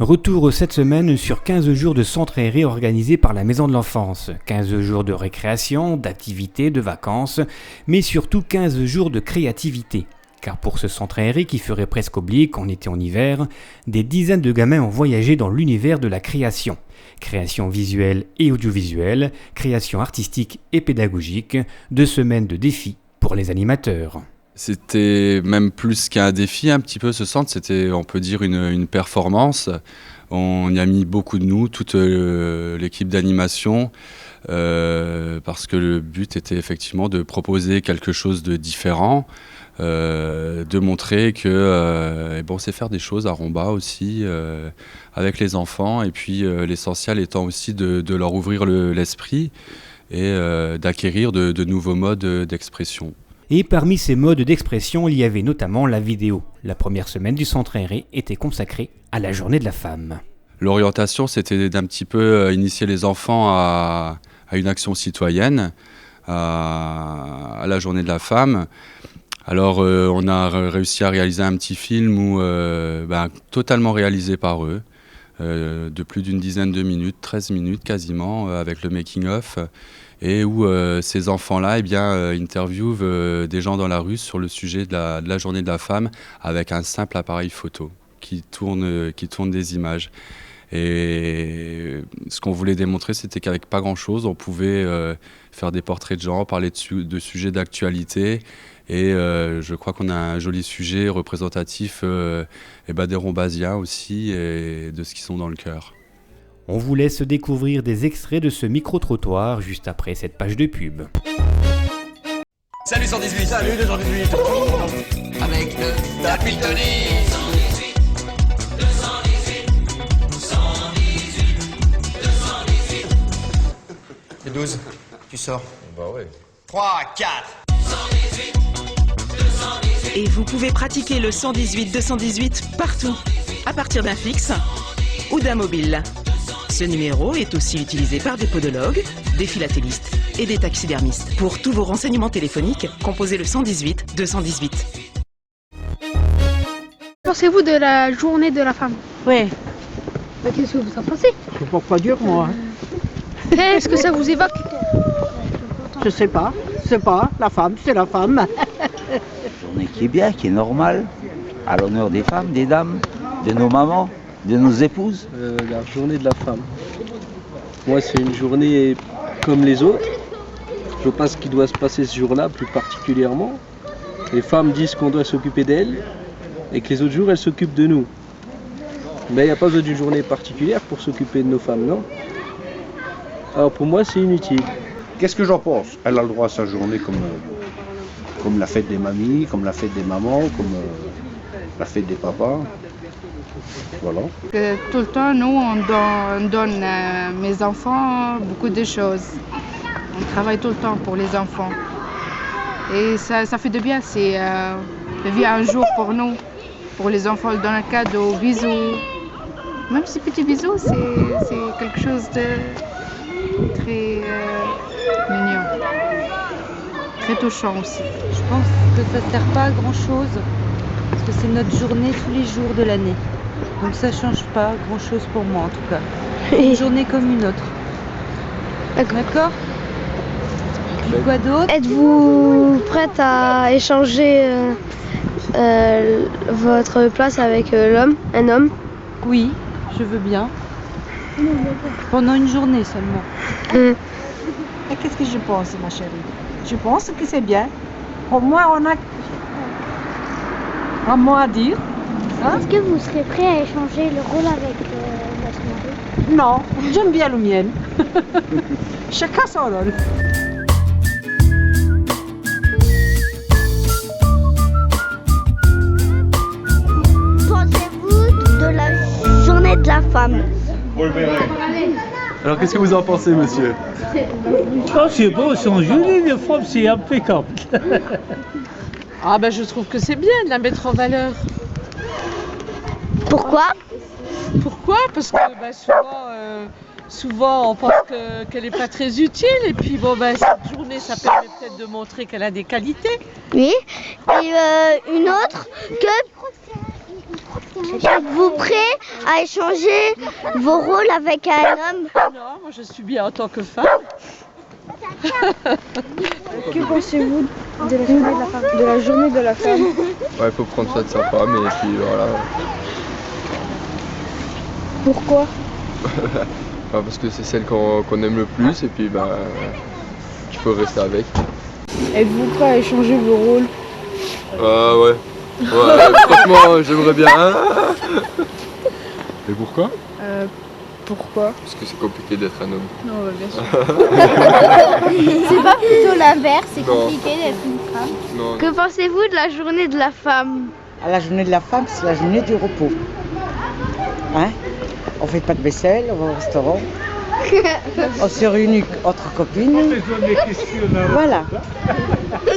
Retour cette semaine sur 15 jours de centre aéré organisés par la Maison de l'Enfance. 15 jours de récréation, d'activités, de vacances, mais surtout 15 jours de créativité. Car pour ce centre aéré qui ferait presque oblique en été en hiver, des dizaines de gamins ont voyagé dans l'univers de la création. Création visuelle et audiovisuelle, création artistique et pédagogique, 2 semaines de défis pour les animateurs. C'était même plus qu'un défi un petit peu ce centre, c'était on peut dire une performance. On y a mis beaucoup de nous, toute l'équipe d'animation, parce que le but était effectivement de proposer quelque chose de différent, de montrer que on sait faire des choses à Romba aussi avec les enfants, et puis l'essentiel étant aussi de leur ouvrir l'esprit et d'acquérir de nouveaux modes d'expression. Et parmi ces modes d'expression, il y avait notamment la vidéo. La première semaine du centre aéré était consacrée à la journée de la femme. L'orientation, c'était d'un petit peu initier les enfants à une action citoyenne, à la journée de la femme. Alors on a réussi à réaliser un petit film totalement réalisé par eux, de plus d'une dizaine de minutes, 13 minutes quasiment, avec le making-of. Et où ces enfants-là interviewent des gens dans la rue sur le sujet de la journée de la femme avec un simple appareil photo qui tourne des images. Et ce qu'on voulait démontrer, c'était qu'avec pas grand-chose, on pouvait faire des portraits de gens, parler de sujets d'actualité. Et je crois qu'on a un joli sujet représentatif des Rombasiens aussi et de ce qu'ils sont dans le cœur. On vous laisse découvrir des extraits de ce micro-trottoir juste après cette page de pub. Salut 118. Salut 218. Avec le Tapis Tony. 218. Et 12, tu sors. Bah ouais. 3, 4. Et vous pouvez pratiquer le 118-218 partout, à partir d'un fixe ou d'un mobile. Ce numéro est aussi utilisé par des podologues, des philatélistes et des taxidermistes. Pour tous vos renseignements téléphoniques, composez le 118-218. Pensez-vous de la journée de la femme? Oui. Qu'est-ce que vous en pensez? Je ne peux pas dire moi. Est-ce que ça vous évoque? Je sais pas. C'est pas. La femme, c'est la femme. Journée qui est bien, qui est normale, à l'honneur des femmes, des dames, de nos mamans, de nos épouses. La journée de la femme. Moi, c'est une journée comme les autres. Je vois pas ce qui doit se passer ce jour-là, plus particulièrement. Les femmes disent qu'on doit s'occuper d'elles et que les autres jours, elles s'occupent de nous. Mais il n'y a pas besoin d'une journée particulière pour s'occuper de nos femmes, non? Alors pour moi, c'est inutile. Qu'est-ce que j'en pense? Elle a le droit à sa journée comme la fête des mamies, comme la fête des mamans, comme la fête des papas. Voilà. Tout le temps, nous, on donne à mes enfants beaucoup de choses. On travaille tout le temps pour les enfants. Et ça fait de bien. C'est un jour pour nous. Pour les enfants, on leur donne un cadeau, bisous. Même si petit bisou, c'est quelque chose de très mignon. Très touchant aussi. Je pense que ça ne sert pas à grand chose. Parce que c'est notre journée tous les jours de l'année. Donc ça change pas grand chose pour moi en tout cas. Une journée comme une autre. D'accord? Puis quoi d'autre? Êtes-vous prête à échanger votre place avec un homme? Oui, je veux bien. Pendant une journée seulement. Et qu'est-ce que je pense, ma chérie? Je pense que c'est bien. Au moins, on a un mot à dire. Est-ce que vous serez prêt à échanger le rôle avec votre mari? Non, j'aime bien le mien. Chacun son rôle. Pensez-vous de la journée de la femme? Alors qu'est-ce que vous en pensez, monsieur? Oh, c'est beau, sont jolies les femmes, c'est impeccable. Ah ben je trouve que c'est bien de la mettre en valeur. Pourquoi? Pourquoi? Parce que souvent on pense qu'elle n'est pas très utile et puis cette journée ça permet peut-être de montrer qu'elle a des qualités. Oui, et une autre que Êtes-vous prêt à échanger vos rôles avec un homme? Non, moi je suis bien en tant que femme. Que pensez-vous de la journée de la femme? Ouais, il faut prendre soin de sa femme et puis voilà. Pourquoi? Parce que c'est celle qu'on aime le plus et puis qu'il faut rester avec. Êtes-vous prêt à échanger vos rôles? Ouais. Franchement, j'aimerais bien. Et pourquoi? Pourquoi? Parce que c'est compliqué d'être un homme. Non, bien sûr. C'est pas plutôt l'inverse, c'est Non. compliqué d'être une femme. Non. Que pensez-vous de la journée de la femme? La journée de la femme, c'est la journée du repos. Hein? On fait pas de vaisselle, on va au restaurant. On se réunit entre copines. Voilà.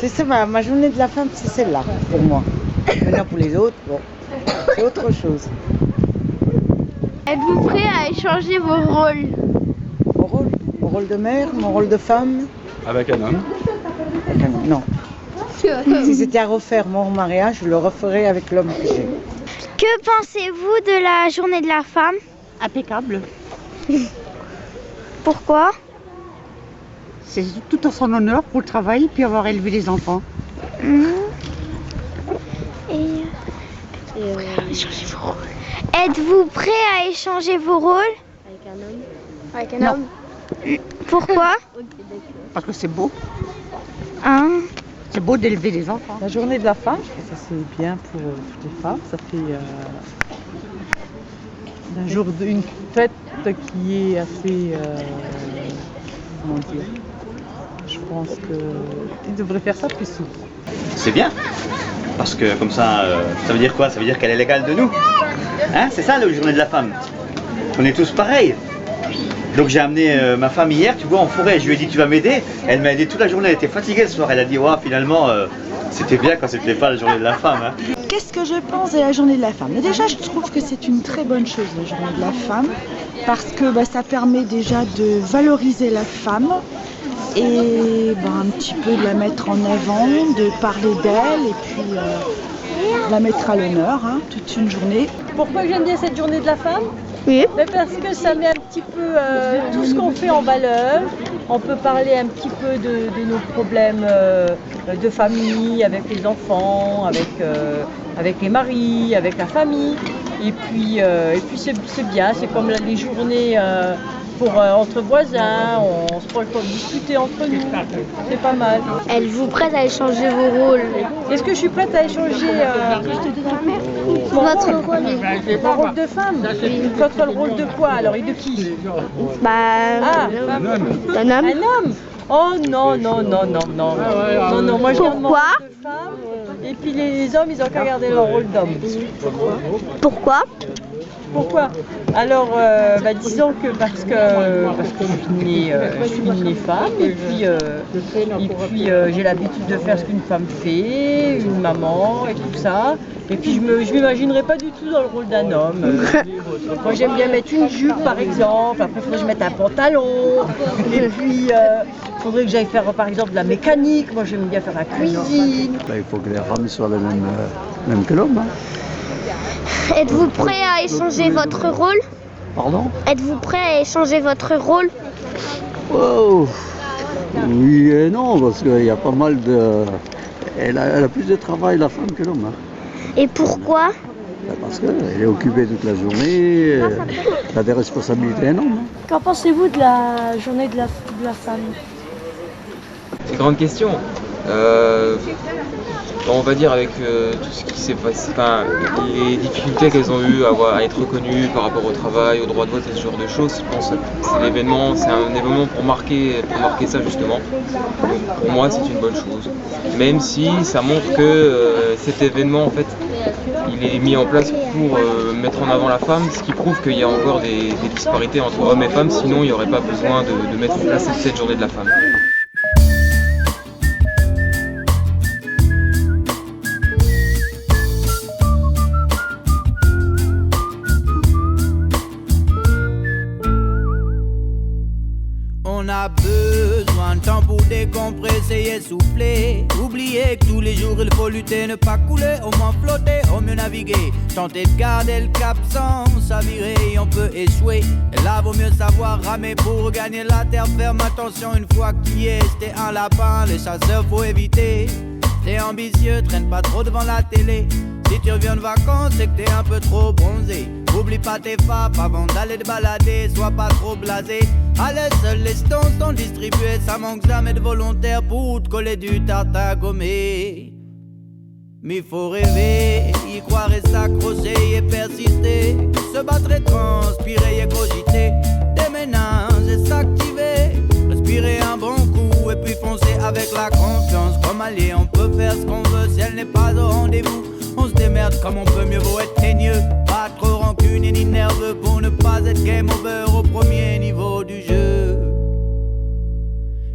C'est ça, ma journée de la femme, c'est celle-là, pour moi. Maintenant, pour les autres, bon, c'est autre chose. Êtes-vous prêt à échanger vos rôles? Mon rôle de mère, mon rôle de femme? Avec un homme. Non. Si c'était à refaire mon mariage, je le referais avec l'homme que j'ai. Que pensez-vous de la journée de la femme? Impeccable. Pourquoi? C'est tout en son honneur pour le travail puis avoir élevé les enfants. Échanger vos rôles. Êtes-vous prêt à échanger vos rôles? Avec un homme. Pourquoi? Parce que c'est beau. Hein? C'est beau d'élever les enfants. La journée de la femme, je trouve que ça c'est bien pour toutes les femmes. Ça fait un jour une fête qui est assez, comment dire, je pense qu'ils devraient faire ça plus souvent. C'est bien, parce que comme ça veut dire quoi? Ça veut dire qu'elle est l'égale de nous. Hein? C'est ça la journée de la femme. On est tous pareils. Donc j'ai amené ma femme hier, tu vois, en forêt. Je lui ai dit tu vas m'aider. Elle m'a aidé toute la journée. Elle était fatiguée ce soir. Elle a dit ouais, finalement c'était bien quand c'était pas la journée de la femme. Hein. Qu'est-ce que je pense de la journée de la femme? Déjà, je trouve que c'est une très bonne chose, la journée de la femme, parce que ça permet déjà de valoriser la femme et un petit peu de la mettre en avant, de parler d'elle et puis de la mettre à l'honneur, toute une journée. Pourquoi j'aime bien cette journée de la femme? Oui. Parce que ça met un petit peu tout ce qu'on fait en valeur. On peut parler un petit peu de nos problèmes de famille, avec les enfants, avec les maris, avec la famille. Et puis c'est bien, c'est comme les journées entre voisins, on se prend le temps de discuter entre nous, c'est pas mal. Êtes-vous prête à échanger vos rôles? Est-ce que je suis prête à échanger mon rôle de femme? Contre le rôle de quoi alors et de qui? D'un homme. Un homme? Oh non, moi je garde mon rôle de femme et puis les hommes ils ont qu'à garder leur rôle d'homme. Pourquoi? Alors, disons que parce que je suis née femme et puis j'ai l'habitude de faire ce qu'une femme fait, une maman et tout ça. Et puis je m'imaginerais pas du tout dans le rôle d'un homme. Moi j'aime bien mettre une jupe par exemple, après il faudrait que je mette un pantalon. Et puis il faudrait que j'aille faire par exemple de la mécanique, moi j'aime bien faire la cuisine. Il faut que les femmes soient les mêmes que l'homme. Êtes-vous prêt à échanger votre rôle? Pardon? Êtes-vous prêt à échanger votre rôle? Oh. Oui et non, parce qu'il y a pas mal de... Elle a plus de travail la femme que l'homme. Et pourquoi? Parce qu'elle est occupée toute la journée, elle a des responsabilités énormes. Qu'en pensez-vous de la journée de la femme? C'est une grande question. On va dire avec tout ce qui s'est passé, les difficultés qu'elles ont eues à être reconnues par rapport au travail, au droit de vote et ce genre de choses, je pense que c'est un événement pour marquer ça justement. Donc, pour moi c'est une bonne chose. Même si ça montre que cet événement en fait il est mis en place pour mettre en avant la femme, ce qui prouve qu'il y a encore des disparités entre hommes et femmes, sinon il n'y aurait pas besoin de mettre en place cette journée de la femme. On a besoin temps pour décompresser et souffler. Oubliez que tous les jours il faut lutter, ne pas couler, au moins flotter, au mieux naviguer. Tenter de garder le cap sans s'avirer, on peut échouer. Et là vaut mieux savoir ramer pour gagner la terre ferme. Attention une fois que tu y es, t'es un lapin, les chasseurs faut éviter. T'es ambitieux, traîne pas trop devant la télé. Si tu reviens de vacances, c'est que t'es un peu trop bronzé. Oublie pas tes faps avant d'aller te balader, sois pas trop blasé. Allez, seuls les stones sont distribués, ça manque jamais de volontaires pour te coller du tartin gommé. Mais faut rêver, y croire et s'accrocher et persister. Se battre et transpirer et cogiter. Des méninges et s'activer. Respirer un bon coup et puis foncer avec la confiance. Comme allié, on peut faire ce qu'on veut si elle n'est pas au rendez-vous. On se démerde comme on peut, mieux vaut être teigneux. Pas trop rancunier ni nerveux pour ne pas être game over au premier niveau du jeu.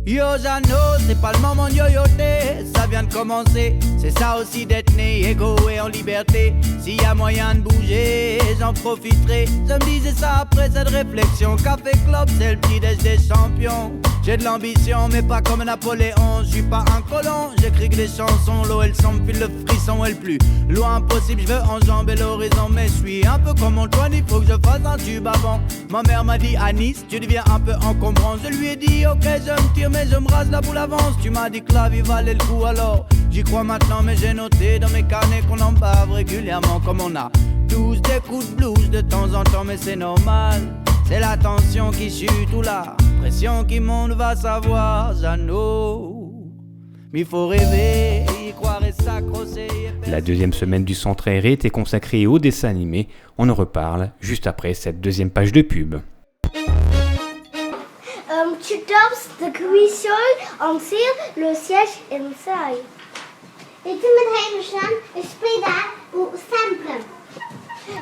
Yo Jano, c'est pas le moment de yoyoter, ça vient de commencer. C'est ça aussi d'être né égaux et en liberté. S'il y a moyen de bouger, j'en profiterai. Je me disais ça après cette réflexion. Café Club, c'est le petit déj des champions. J'ai de l'ambition mais pas comme Napoléon. Je suis pas un colon, j'écris que des chansons. L'eau elle semble puis le frisson elle plus loin possible, je veux enjamber l'horizon. Mais je suis un peu comme Antoine, il faut que je fasse un tube avant. Ma mère m'a dit à Nice, tu deviens un peu encombrant. Je lui ai dit ok je me tire mais je me rase la boule avance. Tu m'as dit que la vie valait le coup alors j'y crois maintenant. Mais j'ai noté dans mes carnets qu'on en bave régulièrement. Comme on a tous des coups de blues de temps en temps, mais c'est normal. C'est la tension qui chute ou la pression qui monte, va savoir, Jeannot. Mais il faut rêver, y croire et s'accrocher. La deuxième semaine du centre aéré était consacrée au dessin animé. On en reparle juste après cette deuxième page de pub. Tu darfst de cuisson en cire le siège inside. Ik doe met Heimersen een speeldaar op samplen.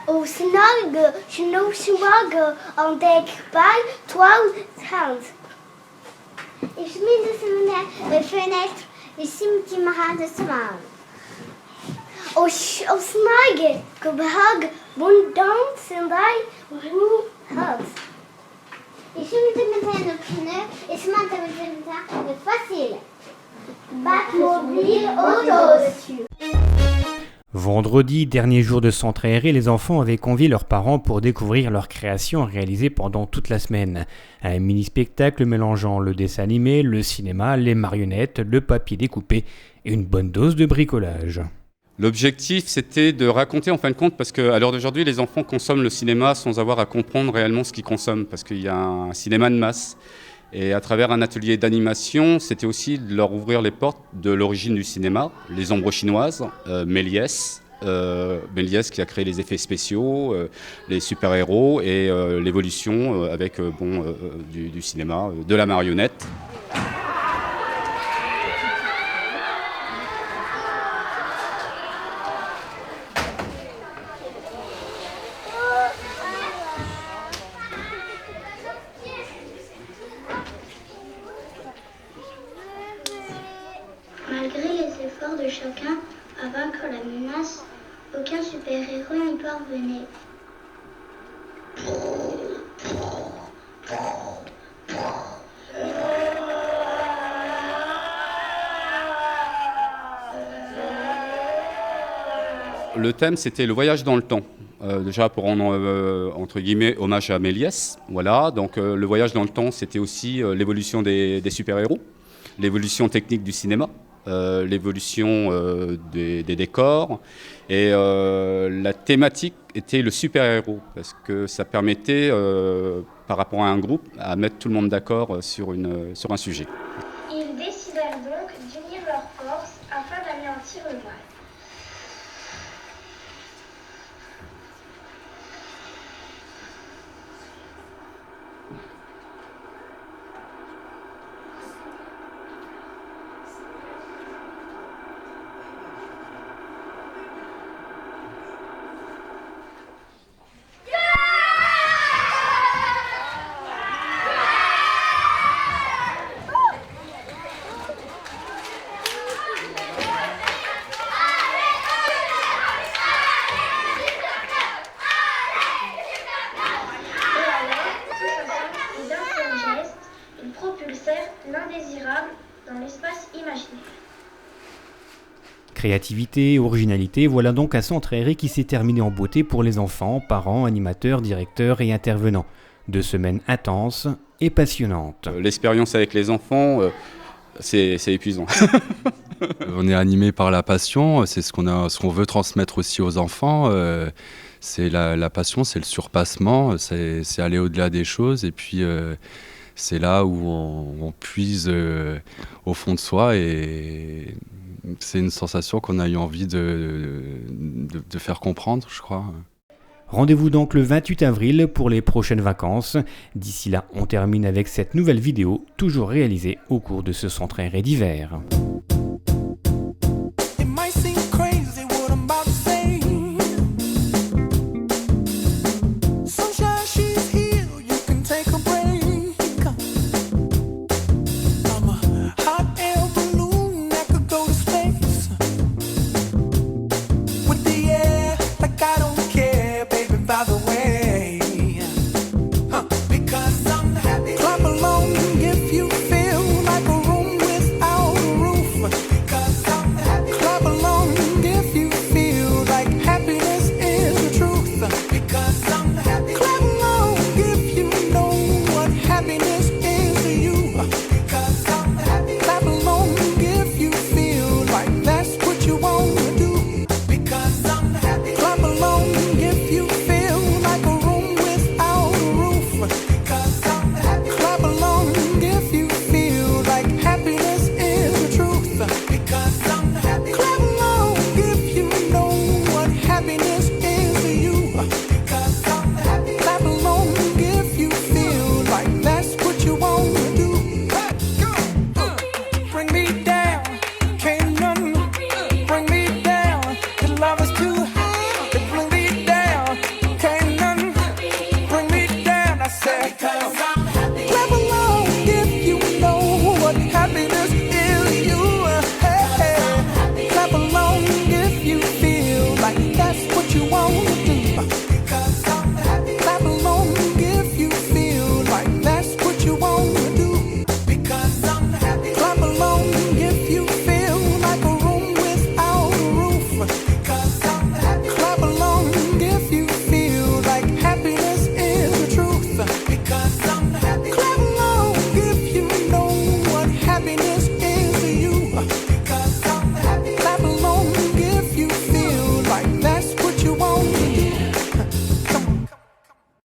Au snargue, je n'ose swague en dekbal, toi hand. Ik smiede de fenêtre, et simti maha de smal. Au snargue, que behag, bondant, sendai, roe, had. Ik smiede met hen op pneu, et smante met venta, de facile. Batmobile, auto. Vendredi, dernier jour de centre aéré, les enfants avaient convié leurs parents pour découvrir leurs créations réalisées pendant toute la semaine. Un mini-spectacle mélangeant le dessin animé, le cinéma, les marionnettes, le papier découpé et une bonne dose de bricolage. L'objectif, c'était de raconter en fin de compte, parce qu'à l'heure d'aujourd'hui, les enfants consomment le cinéma sans avoir à comprendre réellement ce qu'ils consomment, parce qu'il y a un cinéma de masse. Et à travers un atelier d'animation, c'était aussi de leur ouvrir les portes de l'origine du cinéma, les ombres chinoises, Méliès qui a créé les effets spéciaux, les super-héros et l'évolution avec du cinéma, de la marionnette. Malgré les efforts de chacun à vaincre la menace, aucun super-héros n'y parvenait. Le thème, c'était le voyage dans le temps. Déjà pour rendre, entre guillemets, hommage à Méliès. Voilà, donc le voyage dans le temps, c'était aussi l'évolution des super-héros, l'évolution technique du cinéma, l'évolution des décors. Et la thématique était le super-héros, parce que ça permettait, par rapport à un groupe, à mettre tout le monde d'accord sur un sujet. Ils décidèrent donc d'unir leurs forces afin d'anéantir le mal. Créativité, originalité, voilà donc un centre aéré qui s'est terminé en beauté pour les enfants, parents, animateurs, directeurs et intervenants. 2 semaines intenses et passionnantes. L'expérience avec les enfants, c'est épuisant. On est animé par la passion, c'est ce qu'on veut transmettre aussi aux enfants. C'est la passion, c'est le surpassement, c'est aller au-delà des choses et puis c'est là où on puise au fond de soi et c'est une sensation qu'on a eu envie de faire comprendre, je crois. Rendez-vous donc le 28 avril pour les prochaines vacances. D'ici là, on termine avec cette nouvelle vidéo, toujours réalisée au cours de ce centre aéré d'hiver.